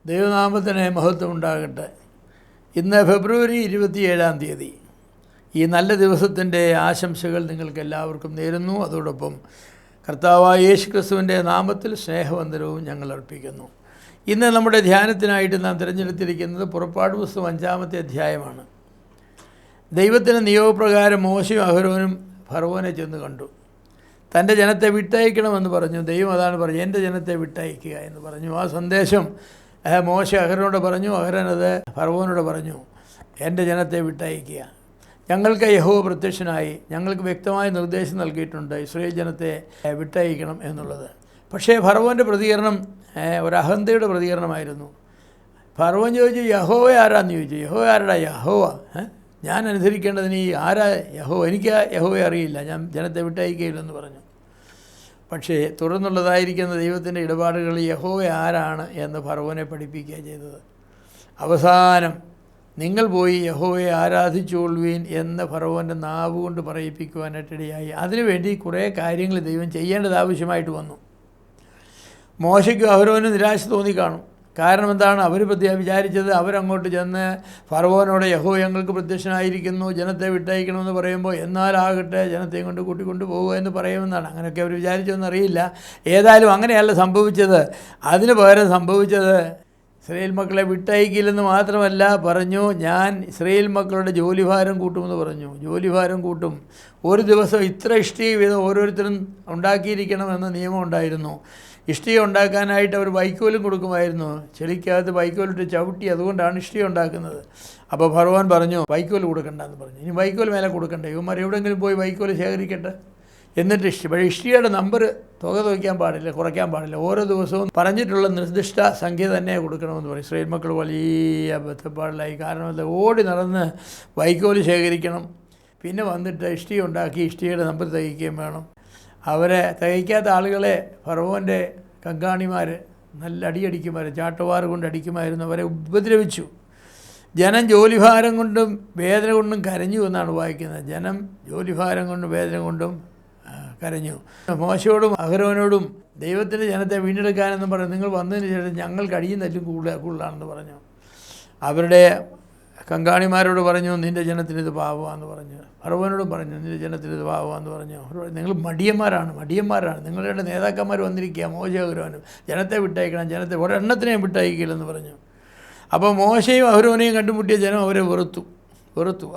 ദൈവനാമത്തിന് മഹത്വം ഉണ്ടാകട്ടെ. ഇന്ന് ഫെബ്രുവരി 27-ാം തീയതി. ഈ നല്ല ദിവസത്തിൻ്റെ ആശംസകൾ നിങ്ങൾക്ക് എല്ലാവർക്കും നേരുന്നു. അതോടൊപ്പം കർത്താവായ യേശു ക്രിസ്തുവിൻ്റെ നാമത്തിൽ സ്നേഹവന്ദനവും ഞങ്ങൾ അർപ്പിക്കുന്നു. ഇന്ന് നമ്മുടെ ധ്യാനത്തിനായിട്ട് നാം തിരഞ്ഞെടുത്തിരിക്കുന്നത് പുറപ്പാട് പുസ്തകം 5-ാമത്തെ അധ്യായമാണ്. ദൈവത്തിൻ്റെ നിയോഗപ്രകാരം മോശയും അഹരോനും ഫറവോനെ ചെന്ന് കണ്ടു. തൻ്റെ ജനത്തെ വിട്ടയക്കണമെന്ന് പറഞ്ഞു. ദൈവം അതാണ് പറഞ്ഞു, എൻ്റെ ജനത്തെ വിട്ടയക്കുക എന്ന് പറഞ്ഞു. ആ സന്ദേശം മോശ അഹരോനോട് പറഞ്ഞു. അഹരോൻ അത് ഫറവോനോട് പറഞ്ഞു, എൻ്റെ ജനത്തെ വിട്ടയക്കുക. ഞങ്ങൾക്ക് യഹോവ പ്രത്യക്ഷനായി ഞങ്ങൾക്ക് വ്യക്തമായ നിർദ്ദേശം നൽകിയിട്ടുണ്ട്, ഇസ്രായേൽ ജനത്തെ വിട്ടയക്കണം എന്നുള്ളത്. പക്ഷേ ഫറവോൻ്റെ പ്രതികരണം ഒരു അഹന്തയുടെ പ്രതികരണമായിരുന്നു. ഫറവോൻ ചോദിച്ചു, യഹോവ ആരാന്ന് ചോദിച്ചു. യഹോവ ആരാടാ? യഹോവ ഞാൻ അനുസരിക്കേണ്ടതിന് ഈ ആരാ യഹോവ? എനിക്ക് യഹോവയെ അറിയില്ല, ഞാൻ ജനത്തെ വിട്ടയക്കുകയില്ലെന്ന് പറഞ്ഞു. പക്ഷേ തുടർന്നുള്ളതായിരിക്കുന്ന ദൈവത്തിൻ്റെ ഇടപാടുകൾ യഹോവ ആരാണ് എന്ന് ഫറവോനെ പഠിപ്പിക്കുക ചെയ്തത്. അവസാനം നിങ്ങൾ പോയി യഹോവയെ ആരാധിച്ചുകൊള്ളുവീൻ എന്ന് ഫറവോൻ്റെ നാവ് കൊണ്ട് പറയിപ്പിക്കുവാനായിട്ടിടയായി. അതിനുവേണ്ടി കുറേ കാര്യങ്ങൾ ദൈവം ചെയ്യേണ്ടത് ആവശ്യമായിട്ട് വന്നു. മോശയ്ക്കും അഹരോനും നിരാശ തോന്നിക്കാണും. കാരണം എന്താണ്? അവർ വിചാരിച്ചത് അവരങ്ങോട്ട് ചെന്ന് ഫറവോനോട് യഹോവ ഞങ്ങൾക്ക് പ്രത്യക്ഷനായിരിക്കുന്നു, ജനത്തെ വിട്ടയക്കണമെന്ന് പറയുമ്പോൾ എന്നാലാകട്ടെ ജനത്തെയും കൊണ്ട് കൂട്ടിക്കൊണ്ട് പോകുക എന്ന് പറയുമെന്നാണ്. അങ്ങനെയൊക്കെ അവർ വിചാരിച്ചതെന്നറിയില്ല. ഏതായാലും അങ്ങനെയല്ല സംഭവിച്ചത്. അതിന് പകരം സംഭവിച്ചത് ഇസ്രായേൽ മക്കളെ വിട്ടയക്കില്ലെന്ന് മാത്രമല്ല പറഞ്ഞു, ഞാൻ ഇസ്രായേൽ മക്കളുടെ ജോലിഭാരം കൂട്ടുമെന്ന് പറഞ്ഞു. ജോലിഭാരം കൂട്ടും. ഒരു ദിവസം ഇത്ര ഇഷ്ടിക വീതം ഓരോരുത്തരും ഉണ്ടാക്കിയിരിക്കണമെന്ന നിയമം ഉണ്ടായിരുന്നു. ഇഷ്ടിക ഉണ്ടാക്കാനായിട്ട് അവർ വൈക്കോലും കൊടുക്കുമായിരുന്നു. ചെളിക്കകത്ത് വൈക്കോലിട്ട് ചവിട്ടി, അതുകൊണ്ടാണ് ഇഷ്ടിക ഉണ്ടാക്കുന്നത്. അപ്പോൾ ഫറവോൻ പറഞ്ഞു, വൈക്കോൽ കൊടുക്കണ്ടെന്ന് പറഞ്ഞു. ഇനി വൈക്കോൽ മേലെ കൊടുക്കണ്ടേ, ഇവന്മാർ എവിടെയെങ്കിലും പോയി വൈക്കോൽ ശേഖരിക്കട്ടെ. എന്നിട്ട് പക്ഷേ ഇഷ്ടികയുടെ നമ്പർ തുക തുകയ്ക്കാൻ പാടില്ല, കുറയ്ക്കാൻ പാടില്ല. ഓരോ ദിവസവും പറഞ്ഞിട്ടുള്ള നിർദ്ദിഷ്ട സംഖ്യ തന്നെ കൊടുക്കണമെന്ന് പറയും. ഇസ്രായേൽ മക്കൾ വലിയ ബന്ധപ്പാടിലായി. കാരണം അത് ഓടി നടന്ന് വൈക്കോൽ ശേഖരിക്കണം, പിന്നെ വന്നിട്ട് ഇഷ്ടിക ഉണ്ടാക്കി ഇഷ്ടികയുടെ നമ്പർ തികയ്ക്കുകയും വേണം. അവരെ തികയ്ക്കാത്ത ആളുകളെ ഫറവോൻ്റെ കങ്കാണിമാർ നല്ല അടിയടിക്കുമാർ, ചാട്ടവാറ് കൊണ്ട് അടിക്കുമായിരുന്നു. അവരെ ഉപദ്രവിച്ചു. ജനം ജോലിഭാരം കൊണ്ടും വേദന കൊണ്ടും കരഞ്ഞു എന്നാണ് വായിക്കുന്നത്. ജനം ജോലിഭാരം കൊണ്ടും വേദന കൊണ്ടും കരഞ്ഞു. മോശയോടും അഹരോനോടും ദൈവത്തിൻ്റെ ജനത്തെ വീണ്ടെടുക്കാനെന്ന് പറഞ്ഞു, നിങ്ങൾ വന്നതിന് ശേഷം ഞങ്ങൾ കഴിയുന്നതിലും കൂടുതലാണെന്ന് പറഞ്ഞു. അവരുടെ കങ്കാണിമാരോട് പറഞ്ഞു, നിൻ്റെ ജനത്തിനിത് പാവമാണെന്ന് പറഞ്ഞു. ഫറവോനോടും പറഞ്ഞു, നിൻ്റെ ജനത്തിനിത് പാവമാണെന്ന് പറഞ്ഞു. നിങ്ങൾ മടിയന്മാരാണ്. നിങ്ങളുടെ നേതാക്കന്മാർ വന്നിരിക്കുക, മോശ അഹരോനും ജനത്തെ വിട്ടയക്കണം, ജനത്തെ ഒരെണ്ണത്തിനെയും വിട്ടയക്കില്ലെന്ന് പറഞ്ഞു. അപ്പോൾ മോശയും അഹരോനെയും കണ്ടുമുട്ടിയ ജനം അവരെ വെറുത്തു.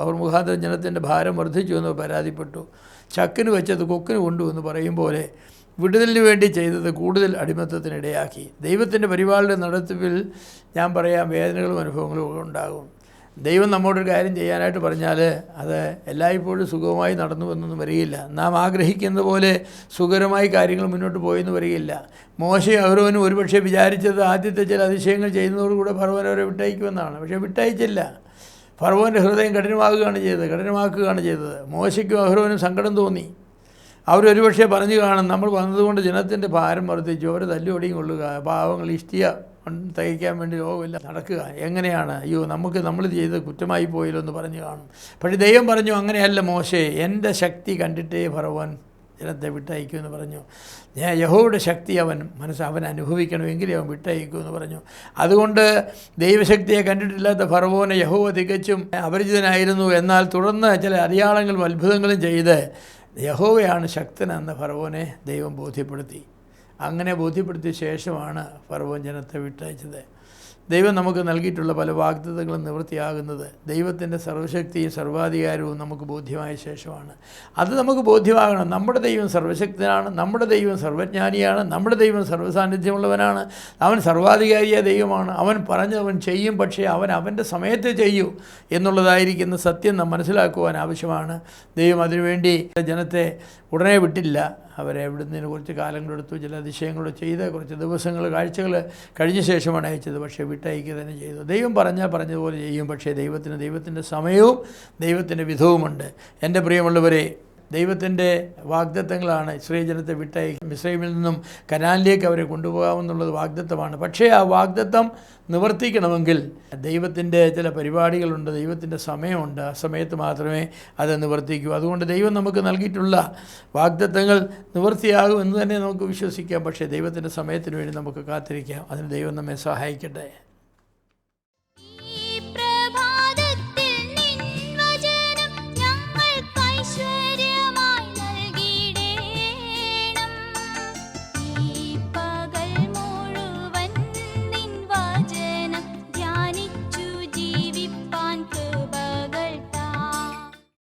അവർ മുഖാന്തരം ജനത്തിൻ്റെ ഭാരം വർദ്ധിച്ചു എന്ന് പരാതിപ്പെട്ടു. ചക്കിന് വെച്ചത് കൊക്കിന് കൊണ്ടുവന്ന് പറയും പോലെ വിടുതലിന് വേണ്ടി ചെയ്തത് കൂടുതൽ അടിമത്തത്തിനിടയാക്കി. ദൈവത്തിൻ്റെ പരിപാലന നടത്തിപ്പിൽ ഞാൻ പറയാം, വേദനകളും അനുഭവങ്ങളും ഉണ്ടാകും. ദൈവം നമ്മോടൊരു കാര്യം ചെയ്യാനായിട്ട് പറഞ്ഞാൽ അത് എല്ലായ്പ്പോഴും സുഖമായി നടന്നു എന്നൊന്നും വരികയില്ല. നാം ആഗ്രഹിക്കുന്ന പോലെ സുഖകരമായി കാര്യങ്ങൾ മുന്നോട്ട് പോയെന്ന് വരികയില്ല. മോശയും അഹരോനും ഒരുപക്ഷെ വിചാരിച്ചത് ആദ്യത്തെ ചില അതിശയങ്ങൾ ചെയ്യുന്നതോടുകൂടെ ഫറവോൻ അവരെ വിട്ടയക്കുമെന്നാണ്. പക്ഷേ വിട്ടയച്ചില്ല. ഫറവോൻ്റെ ഹൃദയം കഠിനമാക്കുകയാണ് ചെയ്തത്. മോശയ്ക്കും അഹരോനും സങ്കടം തോന്നി. അവരൊരുപക്ഷെ പറഞ്ഞു കാണും, നമ്മൾ വന്നതുകൊണ്ട് ജനത്തിൻ്റെ ഭാരം വർദ്ധിച്ചു, അവർ തല്ലുപടിയും കൊള്ളുക, പാവങ്ങൾ ഇഷ്ടിക തികയ്ക്കാൻ വേണ്ടി രോഗമില്ല നടക്കുക, എങ്ങനെയാണ്, അയ്യോ നമ്മൾ ചെയ്ത് കുറ്റമായി പോയല്ലോ എന്ന് പറഞ്ഞു കാണും. പക്ഷേ ദൈവം പറഞ്ഞു, അങ്ങനെയല്ല മോശേ, എൻ്റെ ശക്തി കണ്ടിട്ടേ ഫറവോൻ ജനത്തെ വിട്ടയക്കുമെന്ന് പറഞ്ഞു. ഞാൻ യഹോവയുടെ ശക്തി അവൻ അനുഭവിക്കണമെങ്കിൽ അവൻ വിട്ടയക്കുമെന്ന് പറഞ്ഞു. അതുകൊണ്ട് ദൈവശക്തിയെ കണ്ടിട്ടില്ലാത്ത ഫറവോനെ യഹോവ തികച്ചും അപരിചിതനായിരുന്നു. എന്നാൽ തുടർന്ന് ചില അടയാളങ്ങളും അത്ഭുതങ്ങളും ചെയ്ത് യഹോവയാണ് ശക്തനെന്ന് ഫറവോനെ ദൈവം ബോധ്യപ്പെടുത്തി. അങ്ങനെ ബോധ്യപ്പെടുത്തിയ ശേഷമാണ് ഫറവോൻ ജനത്തെ വിട്ടയച്ചത്. ദൈവം നമുക്ക് നൽകിയിട്ടുള്ള പല വാഗ്ദത്തങ്ങളും നിവൃത്തിയാകുന്നത് ദൈവത്തിൻ്റെ സർവ്വശക്തിയും സർവാധികാരവും നമുക്ക് ബോധ്യമായ ശേഷമാണ്. അത് നമുക്ക് ബോധ്യമാകണം. നമ്മുടെ ദൈവം സർവ്വശക്തനാണ്, നമ്മുടെ ദൈവം സർവ്വജ്ഞാനിയാണ്, നമ്മുടെ ദൈവം സർവ്വസാന്നിധ്യമുള്ളവനാണ്, അവൻ സർവാധികാരിയായ ദൈവമാണ്. അവൻ പറഞ്ഞവൻ ചെയ്യും, പക്ഷേ അവൻ്റെ സമയത്ത് ചെയ്യൂ എന്നുള്ളതായിരിക്കുന്ന സത്യം നാം മനസ്സിലാക്കുവാൻ ആവശ്യമാണ്. ദൈവം അതിനുവേണ്ടി ജനത്തെ ഉടനെ വിട്ടില്ല. അവരെ വിടുന്നതിന് കുറച്ച് കാലങ്ങളെടുത്തു. ചില അതിശയങ്ങൾ ചെയ്ത് കുറച്ച് ദിവസങ്ങൾ കാഴ്ചകൾ കഴിഞ്ഞ ശേഷമാണ് അയച്ചത്. പക്ഷേ വിട്ടയക്കുക തന്നെ ചെയ്തു. ദൈവം പറഞ്ഞതുപോലെ ചെയ്യും. പക്ഷേ ദൈവത്തിൻ്റെ സമയവും ദൈവത്തിൻ്റെ വിധവുമുണ്ട്. എൻ്റെ പ്രിയമുള്ളവരെ, ദൈവത്തിൻ്റെ വാഗ്ദത്തങ്ങളാണ് ഇസ്രായേൽ ജനത്തെ വിട്ടയക്കും. മിസ്രൈമിൽ നിന്നും കനാനിലേക്ക് അവരെ കൊണ്ടുപോകാമെന്നുള്ളത് വാഗ്ദത്തമാണ്. പക്ഷേ ആ വാഗ്ദത്തം നിവർത്തിക്കണമെങ്കിൽ ദൈവത്തിൻ്റെ ചില പരിപാടികളുണ്ട്, ദൈവത്തിൻ്റെ സമയമുണ്ട്. ആ സമയത്ത് മാത്രമേ അത് നിവർത്തിക്കൂ. അതുകൊണ്ട് ദൈവം നമുക്ക് നൽകിയിട്ടുള്ള വാഗ്ദത്തങ്ങൾ നിവർത്തിയാകും എന്ന് തന്നെ നമുക്ക് വിശ്വസിക്കാം. പക്ഷേ ദൈവത്തിൻ്റെ സമയത്തിന് വേണ്ടി നമുക്ക് കാത്തിരിക്കാം. അതിന് ദൈവം നമ്മെ സഹായിക്കട്ടെ.